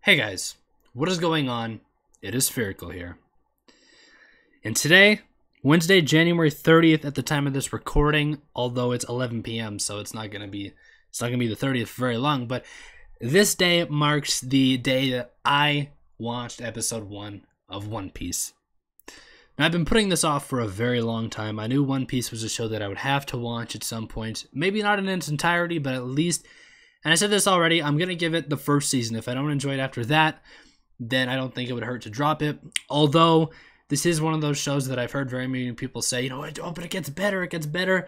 Hey guys, what is going on? It is Spherical here. And today, Wednesday, January 30th at the time of this recording, although it's 11 p.m., so it's not going to be the 30th for very long, but this day marks the day that I watched episode 1 of One Piece. Now, I've been putting this off for a very long time. I knew One Piece was a show that I would have to watch at some point. Maybe not in its entirety, but at least, and I said this already, I'm going to give it the first season. If I don't enjoy it after that, then I don't think it would hurt to drop it. Although, this is one of those shows that I've heard very many people say, oh, but it gets better, it gets better.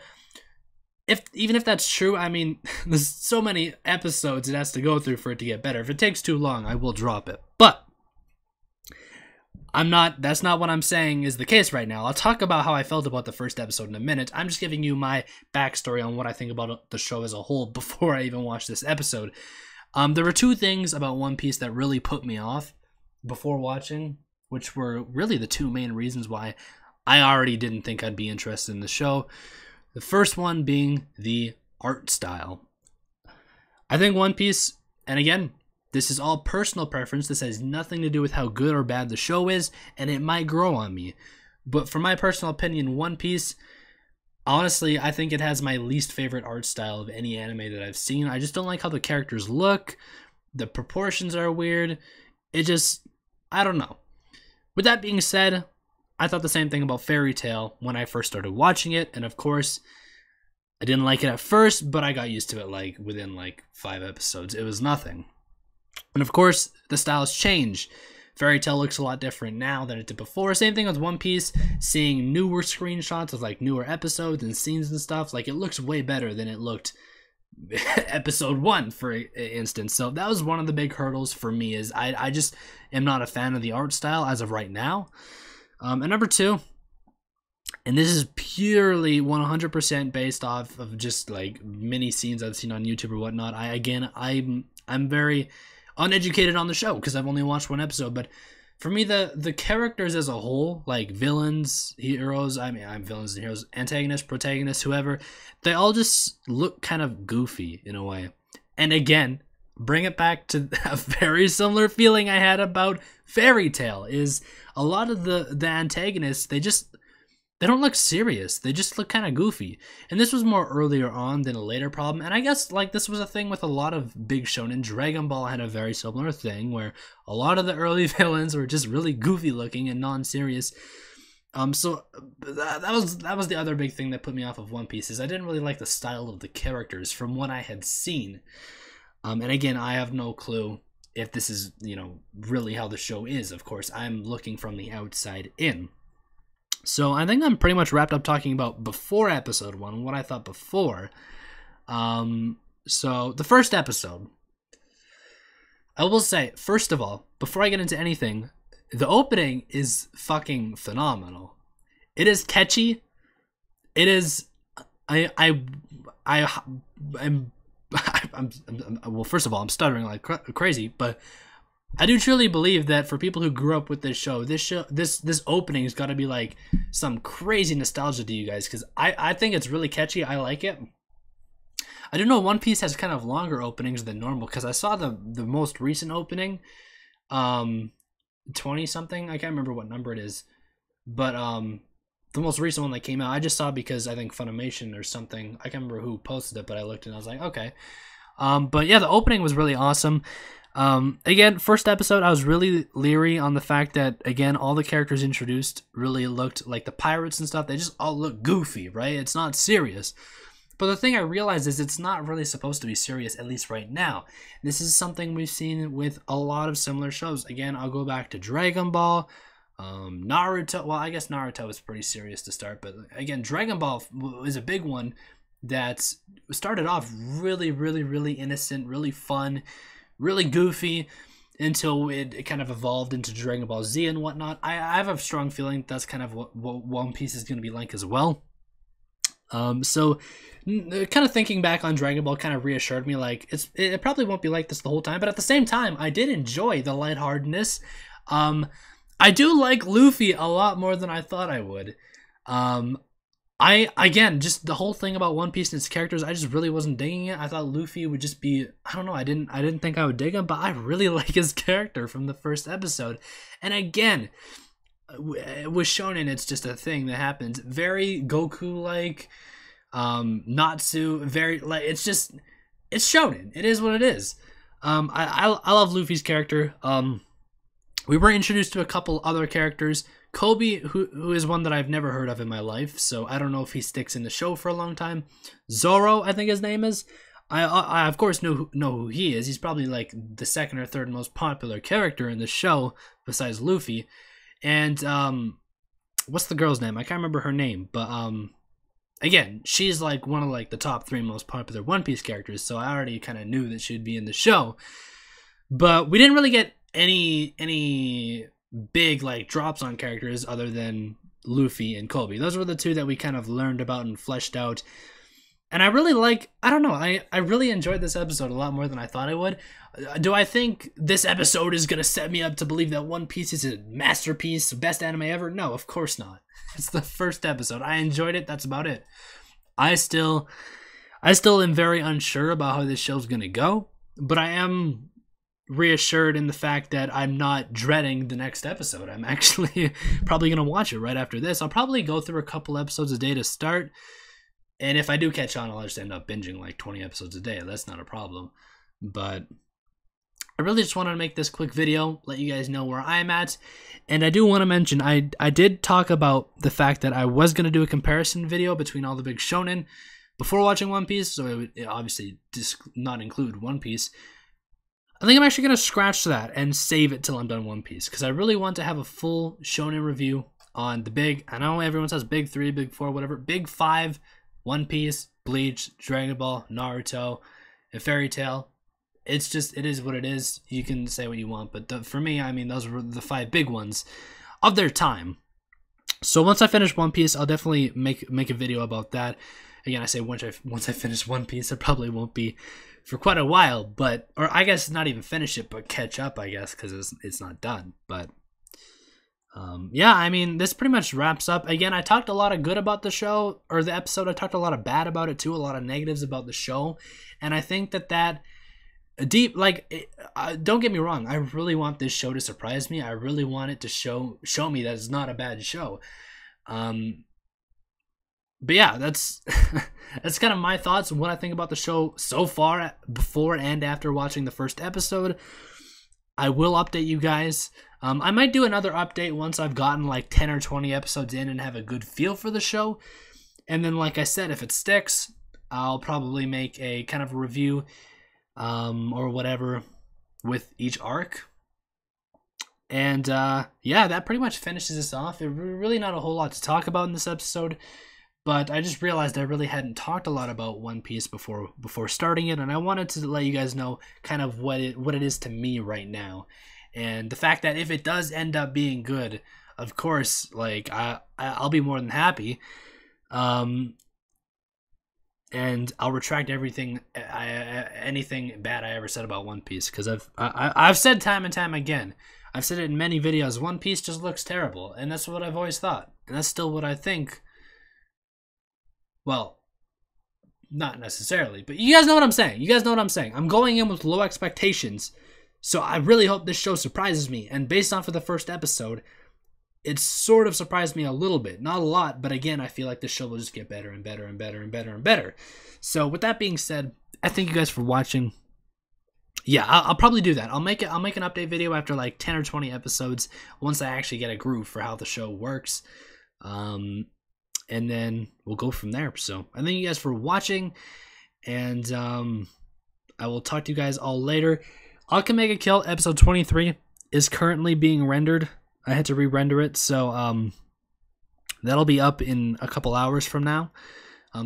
Even if that's true, I mean, there's so many episodes it has to go through for it to get better. If it takes too long, I will drop it. But that's not what I'm saying is the case right now. I'll talk about how I felt about the first episode in a minute. I'm just giving you my backstory on what I think about the show as a whole before I even watch this episode. There were two things about One Piece that really put me off before watching, which were really the two main reasons why I already didn't think I'd be interested in the show. The first one being the art style. I think One Piece, and again, this is all personal preference. This has nothing to do with how good or bad the show is, and it might grow on me. But for my personal opinion, One Piece, honestly, I think it has my least favorite art style of any anime that I've seen. I just don't like how the characters look. The proportions are weird. I don't know. With that being said, I thought the same thing about Fairy Tail when I first started watching it, and of course, I didn't like it at first, but I got used to it within 5 episodes. It was nothing. And of course, the styles change. Fairy Tail looks a lot different now than it did before. Same thing with One Piece, seeing newer screenshots of newer episodes and scenes and stuff, it looks way better than it looked episode 1, for instance. So that was one of the big hurdles for me, is I just am not a fan of the art style as of right now. And number 2, and this is purely 100% based off of just mini scenes I've seen on YouTube or whatnot. I'm very uneducated on the show because I've only watched one episode, but for me, the characters as a whole, villains, heroes, I'm villains and heroes, antagonists, protagonists, whoever, they all just look kind of goofy in a way. And again, bring it back to a very similar feeling I had about Fairy Tail, is a lot of the antagonists, they don't look serious. They just look kind of goofy. And this was more earlier on than a later problem. And I guess this was a thing with a lot of big shonen. Dragon Ball had a very similar thing where a lot of the early villains were just really goofy looking and non-serious. So that was the other big thing that put me off of One Piece, is I didn't really like the style of the characters from what I had seen. And again, I have no clue if this is, really how the show is. Of course, I'm looking from the outside in. So I think I'm pretty much wrapped up talking about before episode 1, what I thought before. So the first episode, I will say, first of all, before I get into anything, the opening is fucking phenomenal. It is catchy. It is, well, first of all, I'm stuttering like crazy, but I do truly believe that for people who grew up with this opening has got to be some crazy nostalgia to you guys, because I think it's really catchy. I like it. I do know One Piece has kind of longer openings than normal, because I saw the most recent opening, 20 something. I can't remember what number it is, but the most recent one that came out, I just saw because I think Funimation or something. I can't remember who posted it, but I looked and I was like, okay. But yeah, the opening was really awesome. Again, first episode, I was really leery on the fact that, again, all the characters introduced really looked like the pirates and stuff. They just all look goofy, right? It's not serious. But the thing I realized is it's not really supposed to be serious, at least right now. This is something we've seen with a lot of similar shows. Again, I'll go back to Dragon Ball, Naruto. Well, I guess Naruto was pretty serious to start, but again, Dragon Ball is a big one that started off really, really, really innocent, really fun, really goofy, until it kind of evolved into Dragon Ball Z and whatnot. I have a strong feeling that's kind of what One Piece is going to be like as well. So kind of thinking back on Dragon Ball kind of reassured me, it probably won't be like this the whole time, but at the same time, I did enjoy the lightheartedness. I do like Luffy a lot more than I thought I would. again, just the whole thing about One Piece and its characters, I just really wasn't digging it. I thought Luffy would just be, I don't know, I didn't think I would dig him, but I really like his character from the first episode. And again, with Shonen, it's just a thing that happens. Very Goku-like, Natsu, very, like, it's Shonen. It is what it is. I love Luffy's character. We were introduced to a couple other characters. Kobe, who is one that I've never heard of in my life, so I don't know if he sticks in the show for a long time. Zoro, I think his name is. I of course know who he is. He's probably like the second or third most popular character in the show besides Luffy. And what's the girl's name? I can't remember her name, but again, she's like one of like the top 3 most popular One Piece characters, so I already kind of knew that she'd be in the show. But we didn't really get any big like drops on characters other than Luffy and Kobe. Those were the 2 that we kind of learned about and fleshed out. And I really like, I don't know, I really enjoyed this episode a lot more than I thought I would. Do I think this episode is going to set me up to believe that One Piece is a masterpiece, best anime ever? No, of course not. It's the first episode. I enjoyed it. That's about it. I still am very unsure about how this show's going to go, but I am reassured in the fact that I'm not dreading the next episode. I'm actually probably going to watch it right after this. I'll probably go through a couple episodes a day to start, and if I do catch on, I'll just end up binging like 20 episodes a day. That's not a problem. But I really just wanted to make this quick video, let you guys know where I'm at. And I do want to mention, I did talk about the fact that I was going to do a comparison video between all the big shonen before watching One Piece, so it would obviously just not include One Piece. I think I'm actually going to scratch that and save it till I'm done One Piece, because I really want to have a full shonen review on the big, I know everyone says big 3, big 4, whatever, big 5, One Piece, Bleach, Dragon Ball, Naruto, and Fairy Tail. It's just, it is what it is. You can say what you want, but for me, I mean, those were the 5 big ones of their time. So once I finish One Piece, I'll definitely make a video about that. Again, I say once I finish One Piece, it probably won't be for quite a while, but, or I guess not even finish it, but catch up, I guess, because it's not done. But yeah, I mean, this pretty much wraps up. Again, I talked a lot of good about the show, or the episode. I talked a lot of bad about it too, a lot of negatives about the show, and I think that deep, like, don't get me wrong, I really want this show to surprise me. I really want it to show me that it's not a bad show. But yeah, that's that's kind of my thoughts on what I think about the show so far, before and after watching the first episode. I will update you guys. I might do another update once I've gotten like 10 or 20 episodes in and have a good feel for the show. And then, like I said, if it sticks, I'll probably make a kind of a review or whatever with each arc. And yeah, that pretty much finishes us off. There's really not a whole lot to talk about in this episode, but I just realized I really hadn't talked a lot about One Piece before starting it, and I wanted to let you guys know kind of what it is to me right now. And the fact that if it does end up being good, of course, like I'll be more than happy. And I'll retract anything bad I ever said about One Piece, because I've said time and time again, I've said it in many videos, One Piece just looks terrible, and that's what I've always thought, and that's still what I think. Well, not necessarily, but you guys know what I'm saying. You guys know what I'm saying. I'm going in with low expectations, so I really hope this show surprises me, and based off of the first episode, it sort of surprised me a little bit. Not a lot, but again, I feel like the show will just get better and better and better and better and better. So with that being said, I thank you guys for watching. Yeah, I'll probably do that. I'll make an update video after like 10 or 20 episodes once I actually get a groove for how the show works. And then we'll go from there. So I thank you guys for watching, and I will talk to you guys all later. Akamega Kill episode 23 is currently being rendered. I had to re-render it, so that'll be up in a couple hours from now.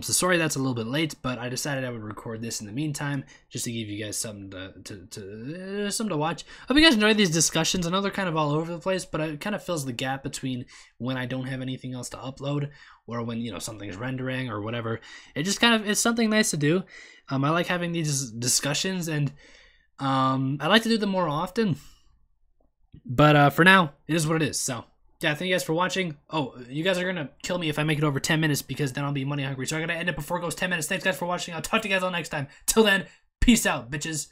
So sorry that's a little bit late, but I decided I would record this in the meantime, just to give you guys something to watch. Hope you guys enjoy these discussions. I know they're kind of all over the place, but it kind of fills the gap between when I don't have anything else to upload, or when, you know, something's rendering or whatever. It just kind of, it's something nice to do. I like having these discussions, and I like to do them more often. But for now, it is what it is. So Yeah, thank you guys for watching. Oh, you guys are going to kill me if I make it over 10 minutes because then I'll be money hungry. So I got to end it before it goes 10 minutes. Thanks, guys, for watching. I'll talk to you guys all next time. Till then, peace out, bitches.